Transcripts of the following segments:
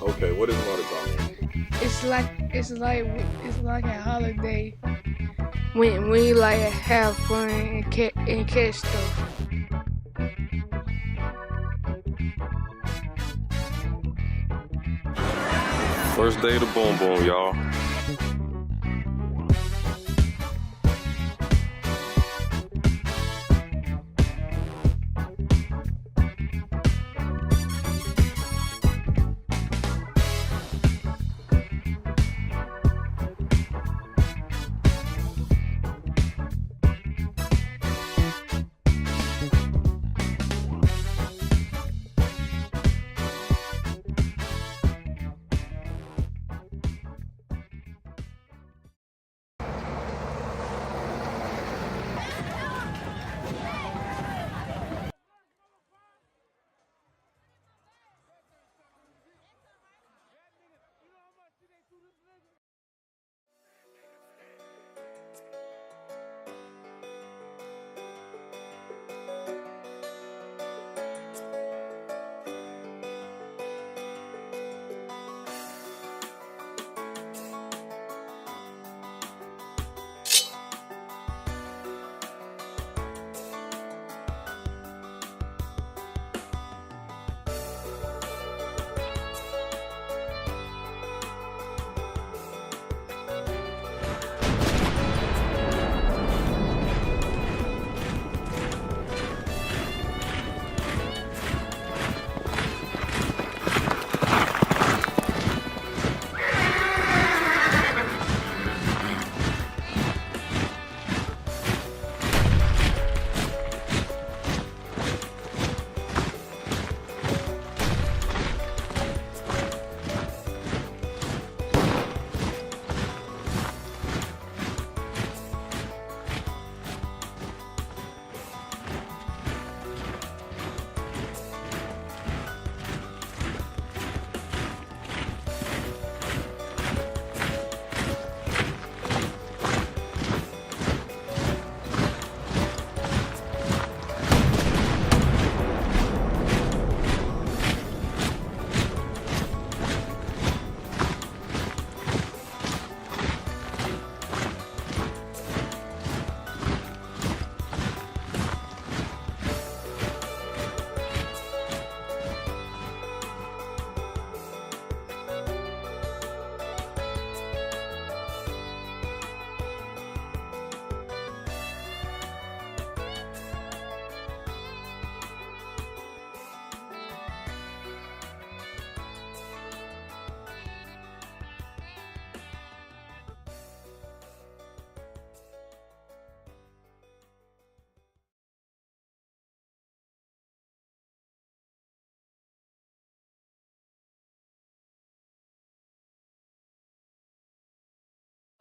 Okay, what is Mardi Gras mean? It's like a holiday when we like have fun and catch stuff. First day of the boom boom, y'all.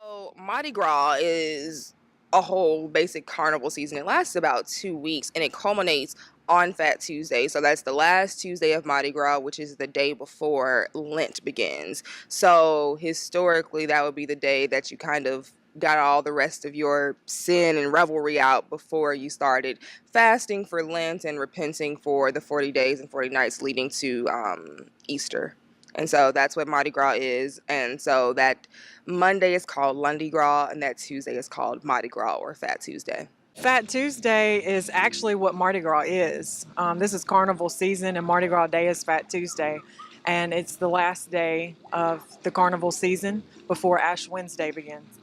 So Mardi Gras is a whole basic carnival season. It lasts about 2 weeks and it culminates on Fat Tuesday. So that's the last Tuesday of Mardi Gras, which is the day before Lent begins. So historically, that would be the day that you kind of got all the rest of your sin and revelry out before you started fasting for Lent and repenting for the 40 days and 40 nights leading to Easter. And so that's what Mardi Gras is. And so that Monday is called Lundi Gras, and that Tuesday is called Mardi Gras or Fat Tuesday. Fat Tuesday is actually what Mardi Gras is. This is carnival season, and Mardi Gras Day is Fat Tuesday. And it's the last day of the carnival season before Ash Wednesday begins.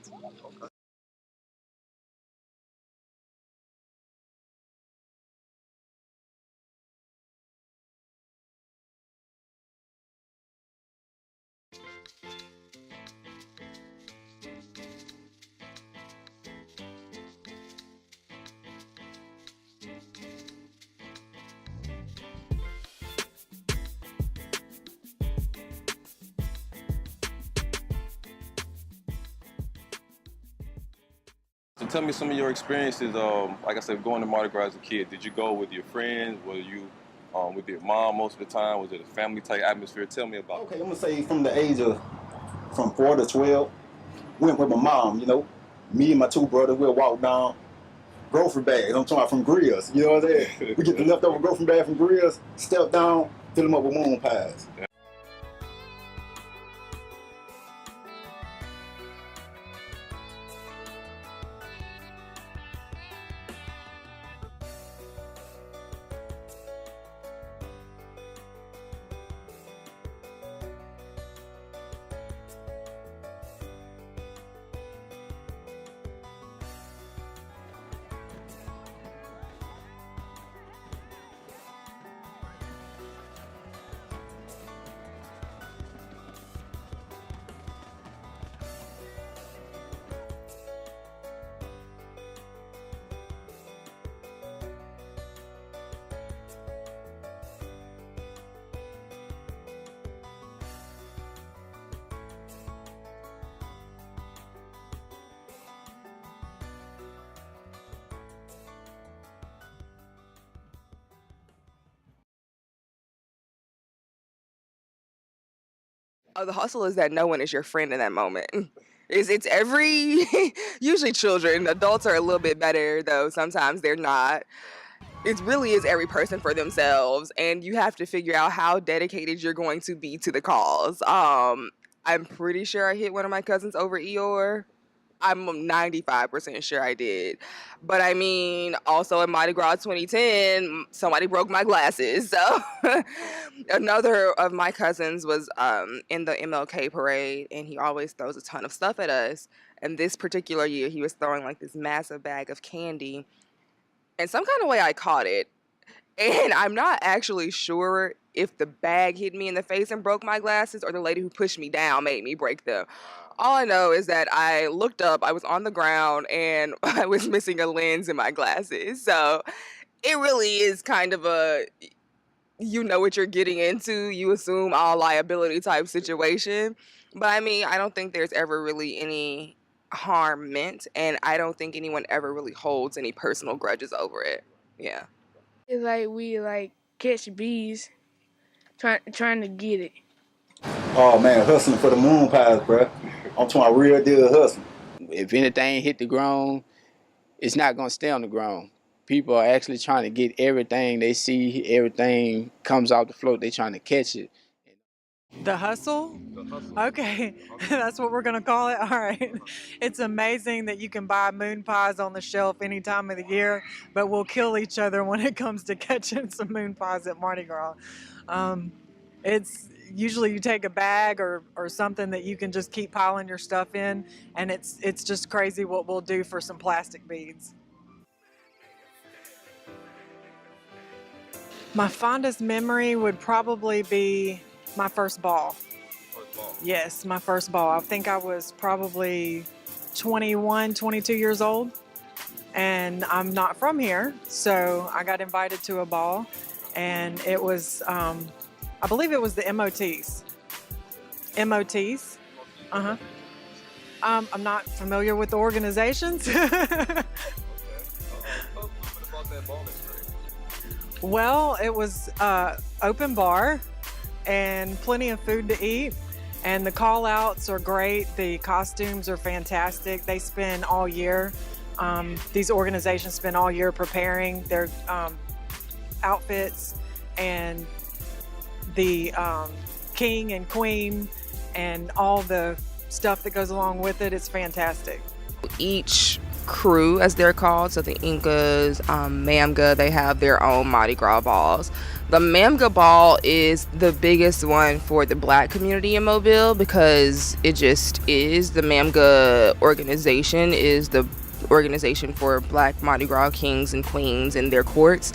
tell me some of your experiences. Like I said, going to Mardi Gras as a kid. Did you go with your friends? Were you with your mom most of the time? Was it a family type atmosphere? Tell me about. Okay, I'm gonna say from the age of from 4 to 12, went with my mom. You know, me and my two brothers, we'll walk down grocery bags. I'm talking about from grills. You know what I'm saying? We get the leftover grocery bag from grills, step down, fill them up with moon pies. Oh, the hustle is that no one is your friend in that moment. It's every usually children. Adults are a little bit better though. Sometimes they're not. It really is every person for themselves, and you have to figure out how dedicated you're going to be to the cause. I'm pretty sure I hit one of my cousins over Eeyore. I'm 95% sure I did. But I mean, also in Mardi Gras 2010, somebody broke my glasses. So another of my cousins was in the MLK parade, and he always throws a ton of stuff at us. And this particular year, he was throwing like this massive bag of candy. And some kind of way I caught it. And I'm not actually sure if the bag hit me in the face and broke my glasses or the lady who pushed me down made me break them. All I know is that I looked up, I was on the ground, and I was missing a lens in my glasses. So it really is kind of a, you know what you're getting into, you assume all liability type situation. But I mean, I don't think there's ever really any harm meant, and I don't think anyone ever really holds any personal grudges over it. Yeah. It's like we like catch bees, trying to get it. Oh man, hustling for the moon pies, bruh. I'm talking about real deal hustling. If anything hit the ground, it's not going to stay on the ground. People are actually trying to get everything they see, everything comes off the float, they're trying to catch it. The hustle? Okay, that's what we're going to call it. All right. It's amazing that you can buy moon pies on the shelf any time of the year, but we'll kill each other when it comes to catching some moon pies at Mardi Gras. It's usually you take a bag or something that you can just keep piling your stuff in, and it's just crazy what we'll do for some plastic beads. My fondest memory would probably be my first ball. Yes, my first ball. I think I was probably 21, 22 years old, and I'm not from here, so I got invited to a ball, and it was, I believe it was the MOTs. MOTs? Uh-huh. I'm not familiar with the organizations. Well, it was open bar and plenty of food to eat, and the call outs are great. The costumes are fantastic. They spend all year. These organizations spend all year preparing their outfits, and the king and queen and all the stuff that goes along with it. It's fantastic. Each crew, as they're called, so the Incas, Mamga, they have their own Mardi Gras balls. The Mamga ball is the biggest one for the black community in Mobile because it just is. The Mamga organization is the organization for black Mardi Gras kings and queens and their courts.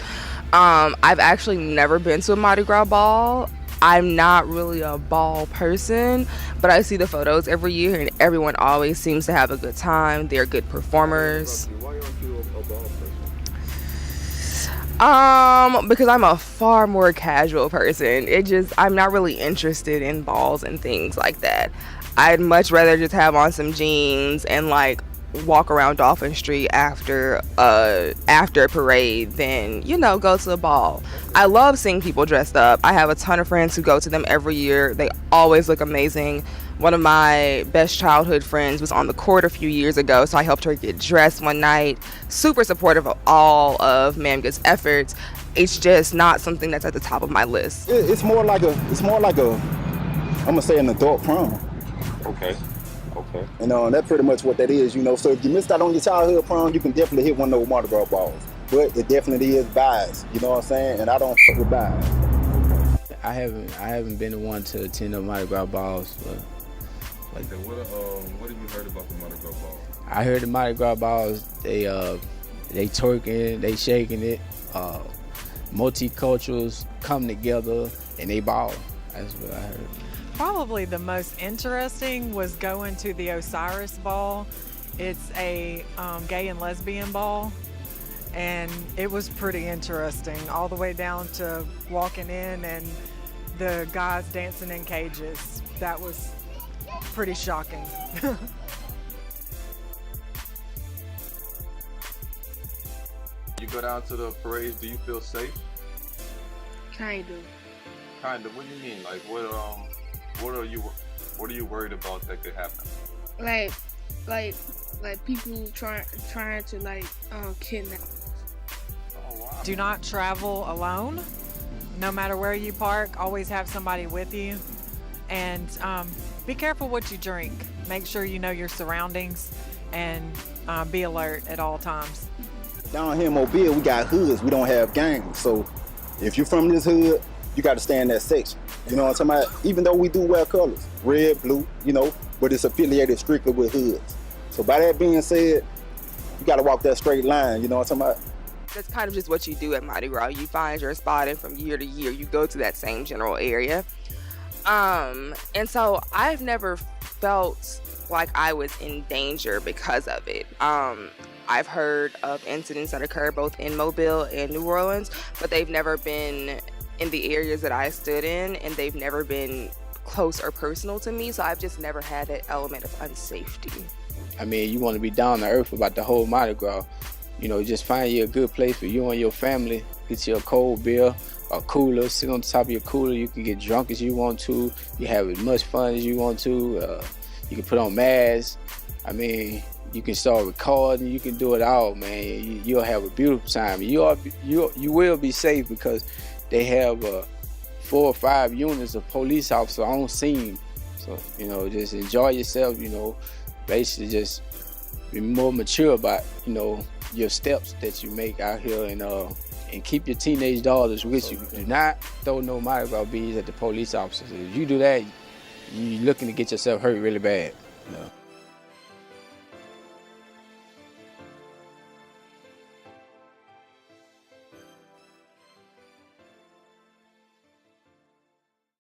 I've actually never been to a Mardi Gras ball. I'm not really a ball person, but I see the photos every year and everyone always seems to have a good time. They're good performers. Why aren't you a ball person? Because I'm a far more casual person. I'm not really interested in balls and things like that. I'd much rather just have on some jeans and like walk around Dolphin Street after a parade than, you know, go to a ball. I love seeing people dressed up. I have a ton of friends who go to them every year. They always look amazing. One of my best childhood friends was on the court a few years ago, so I helped her get dressed one night. Super supportive of all of Ma'am Good's efforts. It's just not something that's at the top of my list. It's more like I'm gonna say an adult prom. Okay. And that's pretty much what that is, you know. So if you missed out on your childhood prom, you can definitely hit one of those Mardi Gras balls. But it definitely is biased, you know what I'm saying? And I don't fuck with bias. I haven't been the one to attend the Mardi Gras balls. Like that, what have you heard about the Mardi Gras ball? I heard the Mardi Gras balls. They twerking, they shaking it. Multiculturals come together and they ball. That's what I heard. Probably the most interesting was going to the Osiris Ball. It's a gay and lesbian ball, and it was pretty interesting, all the way down to walking in and the guys dancing in cages. That was pretty shocking. You go down to the parades, do you feel safe? Kind of. What do you mean? Like what are you worried about that could happen? Like people trying to like kidnap. Oh wow. Do not travel alone. No matter where you park, always have somebody with you. And be careful what you drink. Make sure you know your surroundings and be alert at all times. Down here in Mobile, we got hoods. We don't have gangs. So if you're from this hood, you got to stay in that section. You know what I'm talking about? Even though we do wear colors, red, blue, you know, but it's affiliated strictly with hoods. So by that being said, you got to walk that straight line. You know what I'm talking about? That's kind of just what you do at Mardi Gras. You find your spot, and from year to year, you go to that same general area. And so I've never felt like I was in danger because of it. I've heard of incidents that occur both in Mobile and New Orleans, but they've never been in the areas that I stood in, and they've never been close or personal to me, so I've just never had that element of unsafety. I mean, you want to be down to earth about the whole Mardi Gras. You know, just find you a good place for you and your family. Get you a cold beer, a cooler, sit on the top of your cooler. You can get drunk as you want to. You have as much fun as you want to. You can put on masks. I mean, you can start recording. You can do it all, man. You'll have a beautiful time. You will be safe because they have 4 or 5 units of police officers on scene. So, you know, just enjoy yourself, you know, basically just be more mature about, you know, your steps that you make out here, and keep your teenage daughters with you. Do not throw no Mardi Gras beads at the police officers. If you do that, you're looking to get yourself hurt really bad. You know?